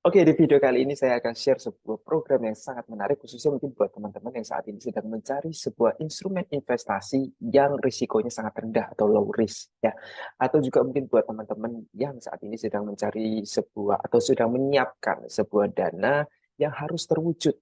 Oke, di video kali ini saya akan share sebuah program yang sangat menarik, khususnya mungkin buat teman-teman yang saat ini sedang mencari sebuah instrumen investasi yang risikonya sangat rendah atau low risk, ya. Atau juga mungkin buat teman-teman yang saat ini sedang mencari sebuah atau sedang menyiapkan sebuah dana yang harus terwujud.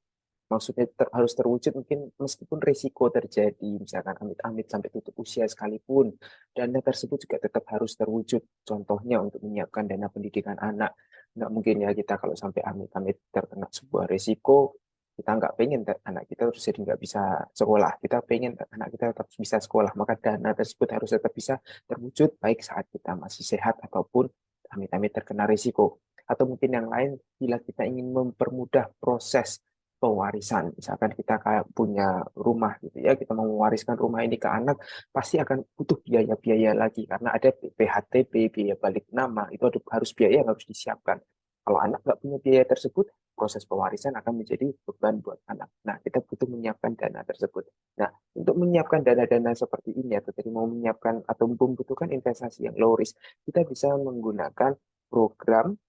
Maksudnya harus terwujud mungkin meskipun risiko terjadi, misalkan amit-amit sampai tutup usia sekalipun, dana tersebut juga tetap harus terwujud. Contohnya untuk menyiapkan dana pendidikan anak. Nggak mungkin ya kita kalau sampai amit-amit terkena sebuah risiko, kita nggak pengen anak kita terus jadi nggak bisa sekolah. Kita pengen anak kita tetap bisa sekolah, maka dana tersebut harus tetap bisa terwujud baik saat kita masih sehat ataupun amit-amit terkena risiko. Atau mungkin yang lain, bila kita ingin mempermudah proses pewarisan. Misalkan kita kayak punya rumah gitu ya, kita mau mewariskan rumah ini ke anak, pasti akan butuh biaya-biaya lagi karena ada PHTP, biaya balik nama, itu harus biaya yang harus disiapkan. Kalau anak nggak punya biaya tersebut, proses pewarisan akan menjadi beban buat anak. Nah, kita butuh menyiapkan dana tersebut. Nah, untuk menyiapkan dana-dana seperti ini, atau tadi mau menyiapkan atau membutuhkan investasi yang low risk, kita bisa menggunakan program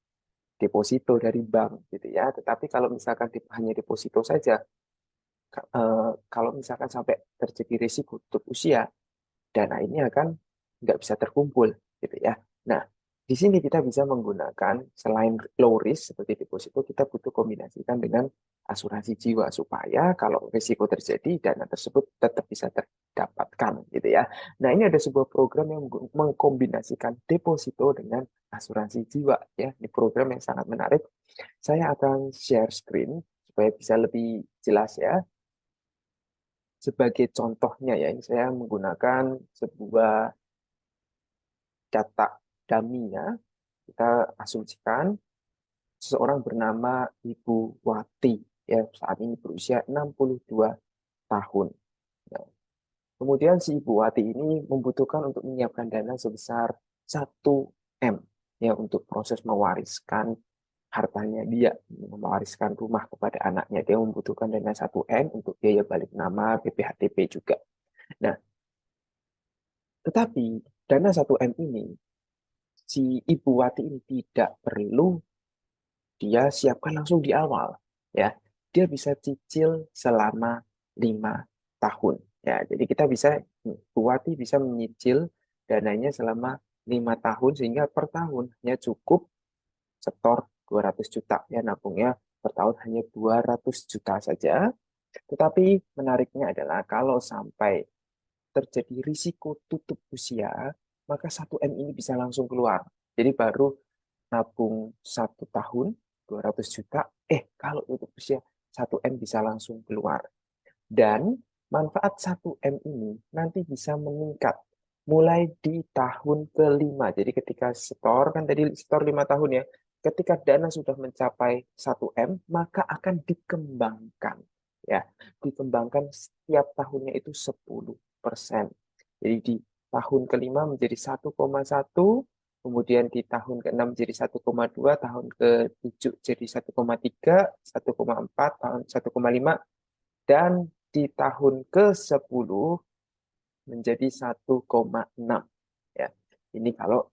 deposito dari bank gitu ya. Tetapi kalau misalkan hanya deposito saja, kalau misalkan sampai terjadi risiko tutup usia, dana ini akan nggak bisa terkumpul gitu ya. Nah, di sini kita bisa menggunakan selain low risk seperti deposito, kita butuh kombinasikan dengan asuransi jiwa supaya kalau risiko terjadi dana tersebut tetap bisa terdapatkan gitu ya. Nah, ini ada sebuah program yang mengkombinasikan deposito dengan asuransi jiwa ya. Ini program yang sangat menarik. Saya akan share screen supaya bisa lebih jelas ya. Sebagai contohnya ya, ini saya menggunakan sebuah data dummy-nya. Kita asumsikan seseorang bernama Ibu Wati ya, saat ini berusia 62 tahun. Nah, kemudian si Ibu Wati ini membutuhkan untuk menyiapkan dana sebesar 1 M ya untuk proses mewariskan hartanya dia, mewariskan rumah kepada anaknya. Dia membutuhkan dana 1 M untuk biaya balik nama, BPHTP juga. Nah, tetapi dana 1 M ini si Ibu Wati ini tidak perlu dia siapkan langsung di awal ya. Dia bisa cicil selama 5 tahun ya. Jadi kita bisa, Buati bisa menyicil dananya selama 5 tahun sehingga per tahun hanya cukup setor 200 juta ya, nabungnya per tahun hanya 200 juta saja. Tetapi menariknya adalah kalau sampai terjadi risiko tutup usia, maka 1 M ini bisa langsung keluar. Jadi baru nabung 1 tahun, 200 juta, kalau tutup usia 1 M bisa langsung keluar. Dan manfaat 1 M ini nanti bisa meningkat mulai di tahun kelima. Jadi ketika setor, kan tadi setor 5 tahun ya, ketika dana sudah mencapai 1 M, maka akan dikembangkan. Ya, dikembangkan setiap tahunnya itu 10%. Jadi di tahun kelima menjadi 1,1, kemudian di tahun ke-6 jadi 1,2, tahun ke-7 jadi 1,3, 1,4, tahun 1,5, dan di tahun ke-10 menjadi 1,6. Ya. Ini kalau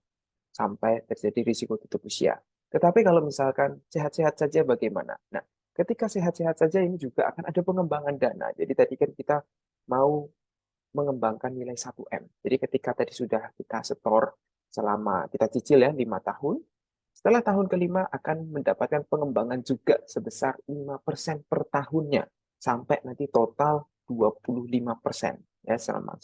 sampai terjadi risiko tutup usia. Tetapi kalau misalkan sehat-sehat saja bagaimana? Nah, ketika sehat-sehat saja ini juga akan ada pengembangan dana. Jadi tadi kan kita mau mengembangkan nilai 1 M. Jadi ketika tadi sudah kita setor selama kita cicil ya 5 tahun, setelah tahun kelima akan mendapatkan pengembangan juga sebesar 5% per tahunnya sampai nanti total 25% ya, selama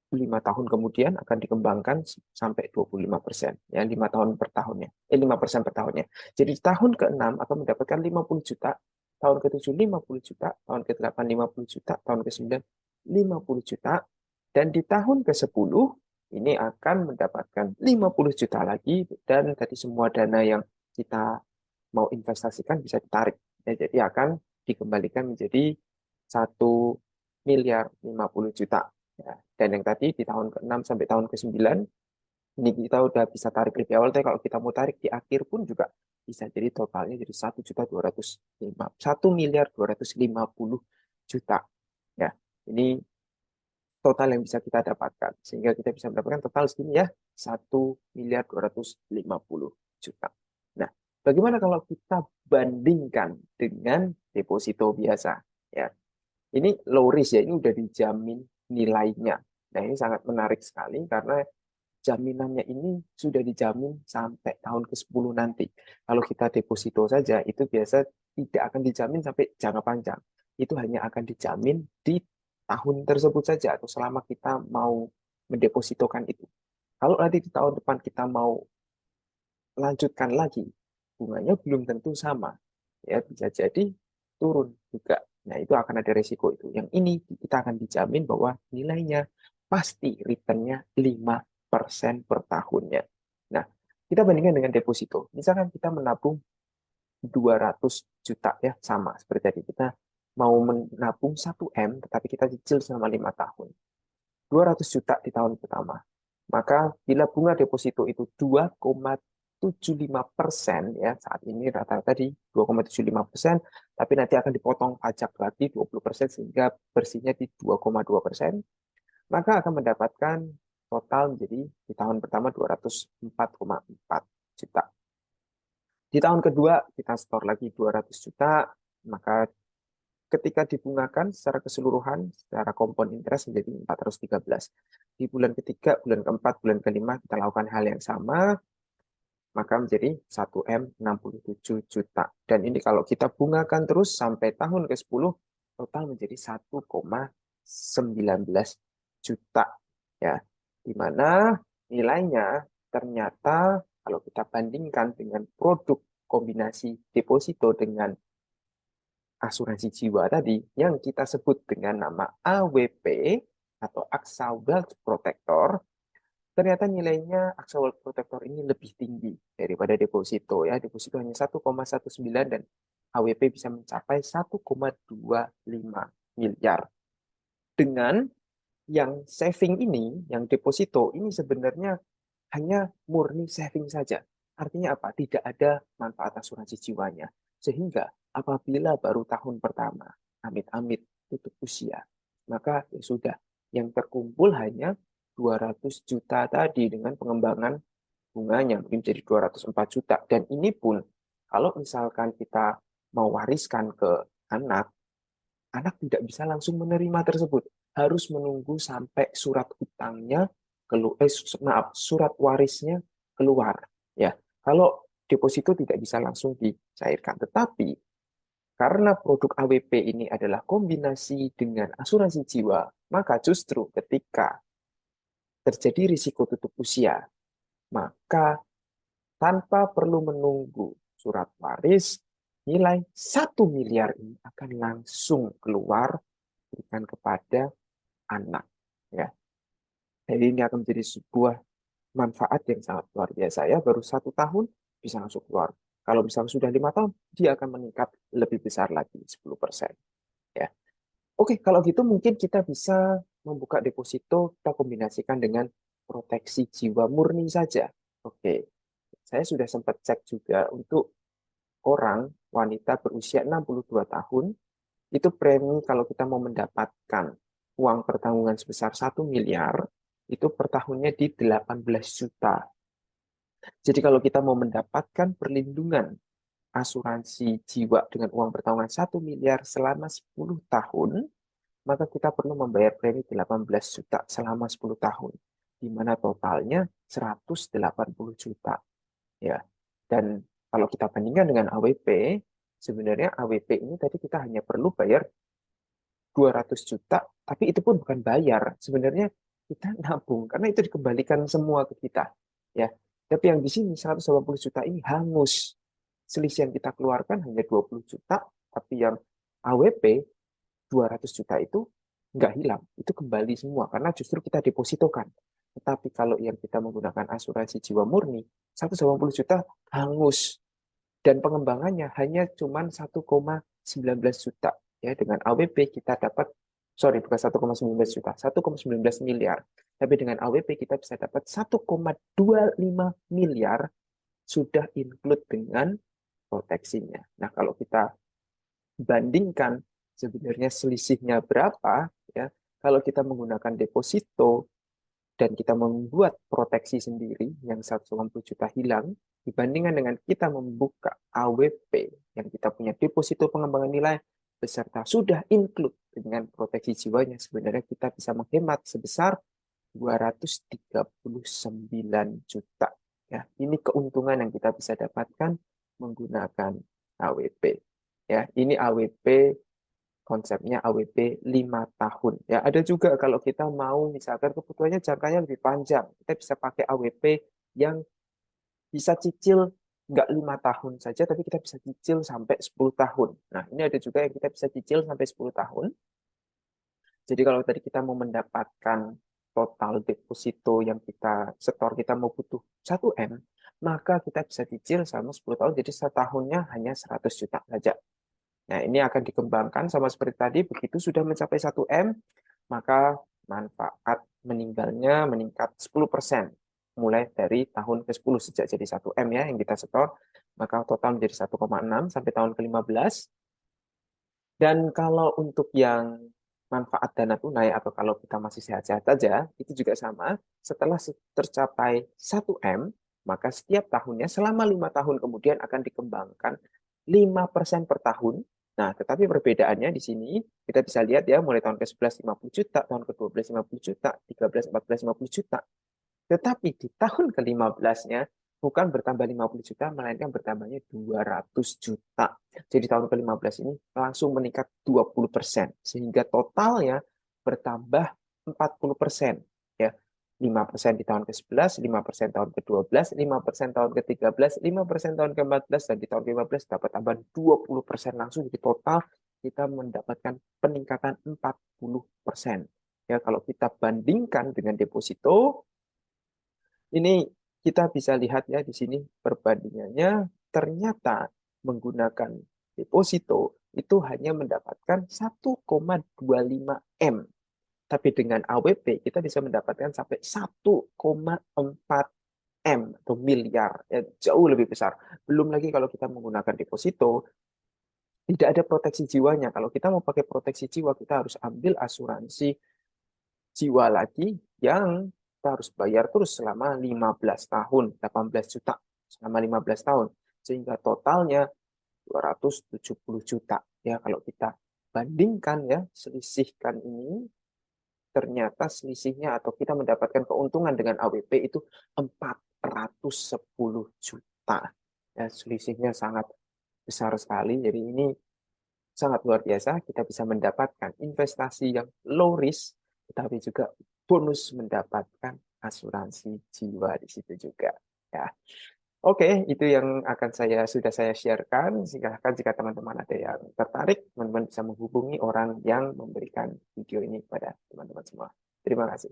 5 tahun kemudian akan dikembangkan sampai 25% ya, 5 tahun per tahunnya, 5% per tahunnya. Jadi tahun ke-6 akan mendapatkan 50 juta, tahun ke-7 50 juta, tahun ke-8 50 juta, tahun ke-9 50 juta, dan di tahun ke-10 ini akan mendapatkan 50 juta lagi, dan tadi semua dana yang kita mau investasikan bisa ditarik. Ya, jadi akan dikembalikan menjadi 1,050 miliar. Ya. Dan yang tadi di tahun ke-6 sampai tahun ke-9, ini kita udah bisa tarik lebih awal. Tapi kalau kita mau tarik di akhir pun juga bisa. Jadi totalnya jadi 1,250 juta. Ya, ini total yang bisa kita dapatkan. Sehingga kita bisa mendapatkan total segini ya, 1,250 miliar. Nah, Bagaimana kalau kita bandingkan dengan deposito biasa? Ya, ini low risk ya, ini udah dijamin nilainya. Nah, ini sangat menarik sekali karena jaminannya ini sudah dijamin sampai tahun ke-10 nanti. Kalau kita deposito saja, itu biasa tidak akan dijamin sampai jangka panjang. Itu hanya akan dijamin di tahun tersebut saja, atau selama kita mau mendepositokan itu. Kalau nanti di tahun depan kita mau lanjutkan lagi, bunganya belum tentu sama. Ya, bisa jadi turun juga. Nah, itu akan ada resiko itu. Yang ini kita akan dijamin bahwa nilainya pasti returnnya 5% per tahunnya. Nah, kita bandingkan dengan deposito. Misalkan kita menabung 200 juta ya, sama seperti tadi. Kita mau menabung 1 M, tetapi kita cicil selama 5 tahun. 200 juta di tahun pertama. Maka bila bunga deposito itu 2,75% ya, saat ini rata-rata di 2,75%, tapi nanti akan dipotong pajak lagi 20% sehingga bersihnya di 2,2%, maka akan mendapatkan total menjadi di tahun pertama 204,4 juta. Di tahun kedua kita store lagi 200 juta, maka ketika dibungakan secara keseluruhan, secara kompon interest menjadi 413. Di bulan ketiga, bulan keempat, bulan kelima, kita lakukan hal yang sama, maka menjadi 1M 67 juta. Dan ini kalau kita bungakan terus sampai tahun ke-10, total menjadi 1,19 juta. Ya, di mana nilainya ternyata kalau kita bandingkan dengan produk kombinasi deposito dengan asuransi jiwa tadi yang kita sebut dengan nama AWP atau AXA Wealth Protector, ternyata nilainya AXA Wealth Protector ini lebih tinggi daripada deposito ya. Deposito hanya 1,19 dan AWP bisa mencapai 1,25 miliar. Dengan yang saving ini, yang deposito ini sebenarnya hanya murni saving saja. Artinya apa? Tidak ada manfaat asuransi jiwanya. Sehingga apabila baru tahun pertama, amit-amit tutup usia, maka ya sudah, yang terkumpul hanya 200 juta tadi dengan pengembangan bunganya mungkin jadi 204 juta. Dan ini pun kalau misalkan kita mau wariskan ke anak, anak tidak bisa langsung menerima tersebut. Harus menunggu sampai surat utangnya surat warisnya keluar. Ya, kalau deposito tidak bisa langsung dicairkan. Tetapi karena produk AWP ini adalah kombinasi dengan asuransi jiwa, maka justru ketika terjadi risiko tutup usia, maka tanpa perlu menunggu surat waris, nilai 1 miliar ini akan langsung keluar berikan kepada anak. Ya, jadi ini akan menjadi sebuah manfaat yang sangat luar biasa ya. Baru 1 tahun bisa langsung keluar. Kalau misalnya sudah 5 tahun, dia akan meningkat lebih besar lagi 10%. Ya. Oke, kalau gitu mungkin kita bisa membuka deposito, kita kombinasikan dengan proteksi jiwa murni saja. Oke, saya sudah sempat cek juga untuk orang wanita berusia 62 tahun, itu premi kalau kita mau mendapatkan uang pertanggungan sebesar 1 miliar, itu per tahunnya di 18 juta. Jadi kalau kita mau mendapatkan perlindungan asuransi jiwa dengan uang pertanggungan 1 miliar selama 10 tahun, maka kita perlu membayar premi 18 juta selama 10 tahun, di mana totalnya 180 juta. Ya. Dan kalau kita bandingkan dengan AWP, sebenarnya AWP ini tadi kita hanya perlu bayar 200 juta, tapi itu pun bukan bayar. Sebenarnya kita nabung, karena itu dikembalikan semua ke kita. Ya. Tapi yang di sini 180 juta ini hangus. Selisih yang kita keluarkan hanya 20 juta, tapi yang AWP 200 juta itu nggak hilang. Itu kembali semua, karena justru kita depositokan. Tetapi kalau yang kita menggunakan asuransi jiwa murni, 180 juta hangus. Dan pengembangannya hanya cuma 1,19 juta. Ya, dengan AWP kita dapat, sorry, bukan 1,19 juta, 1,19 miliar. Tapi dengan AWP kita bisa dapat 1,25 miliar sudah include dengan proteksinya. Nah, kalau kita bandingkan sebenarnya selisihnya berapa, ya, kalau kita menggunakan deposito dan kita membuat proteksi sendiri yang 180 juta hilang, dibandingkan dengan kita membuka AWP yang kita punya deposito pengembangan nilai beserta sudah include dengan proteksi jiwanya, sebenarnya kita bisa menghemat sebesar 239 juta. Ya, ini keuntungan yang kita bisa dapatkan menggunakan AWP. Ya, ini AWP, konsepnya AWP 5 tahun. Ya, ada juga kalau kita mau misalkan kebutuhannya jangkanya lebih panjang, kita bisa pakai AWP yang bisa cicil nggak 5 tahun saja, tapi kita bisa cicil sampai 10 tahun. Nah, ini ada juga yang kita bisa cicil sampai 10 tahun. Jadi kalau tadi kita mau mendapatkan total deposito yang kita setor, kita mau butuh 1M, maka kita bisa cicil selama 10 tahun, jadi setahunnya hanya 100 juta saja. Nah, ini akan dikembangkan sama seperti tadi, begitu sudah mencapai 1M, maka manfaat meninggalnya meningkat 10%, mulai dari tahun ke-10 sejak jadi 1M ya yang kita setor, maka total menjadi 1,6 sampai tahun ke-15. Dan kalau untuk yang manfaat dana tunai atau kalau kita masih sehat-sehat saja, itu juga sama. Setelah tercapai 1M, maka setiap tahunnya selama 5 tahun kemudian akan dikembangkan 5% per tahun. Nah, tetapi perbedaannya di sini kita bisa lihat ya, mulai tahun ke-11 50 juta, tahun ke-12 50 juta, 13, 14 50 juta. Tetapi di tahun ke-15-nya bukan bertambah 50 juta, melainkan bertambahnya 200 juta. Jadi tahun ke-15 ini langsung meningkat 20%, sehingga totalnya bertambah 40%. Ya, 5% di tahun ke-11, 5% tahun ke-12, 5% tahun ke-13, 5% tahun ke-14, dan di tahun ke-15 dapat tambahan 20% langsung. Jadi total kita mendapatkan peningkatan 40%. Ya, kalau kita bandingkan dengan deposito, ini kita bisa lihat ya di sini perbandingannya, ternyata menggunakan deposito itu hanya mendapatkan 1,25 M. Tapi dengan AWP kita bisa mendapatkan sampai 1,4 M atau miliar, ya, jauh lebih besar. Belum lagi kalau kita menggunakan deposito, tidak ada proteksi jiwanya. Kalau kita mau pakai proteksi jiwa, kita harus ambil asuransi jiwa lagi yang kita harus bayar terus selama 15 tahun, 18 juta selama 15 tahun. Sehingga totalnya 270 juta. Ya, kalau kita bandingkan ya, selisihkan ini, ternyata selisihnya atau kita mendapatkan keuntungan dengan AWP itu 410 juta. Ya, selisihnya sangat besar sekali. Jadi ini sangat luar biasa. Kita bisa mendapatkan investasi yang low risk, tetapi juga bonus mendapatkan asuransi jiwa di situ juga. Ya, oke, itu yang akan sudah saya sharekan. Silahkan jika teman-teman ada yang tertarik, teman-teman bisa menghubungi orang yang memberikan video ini kepada teman-teman semua. Terima kasih.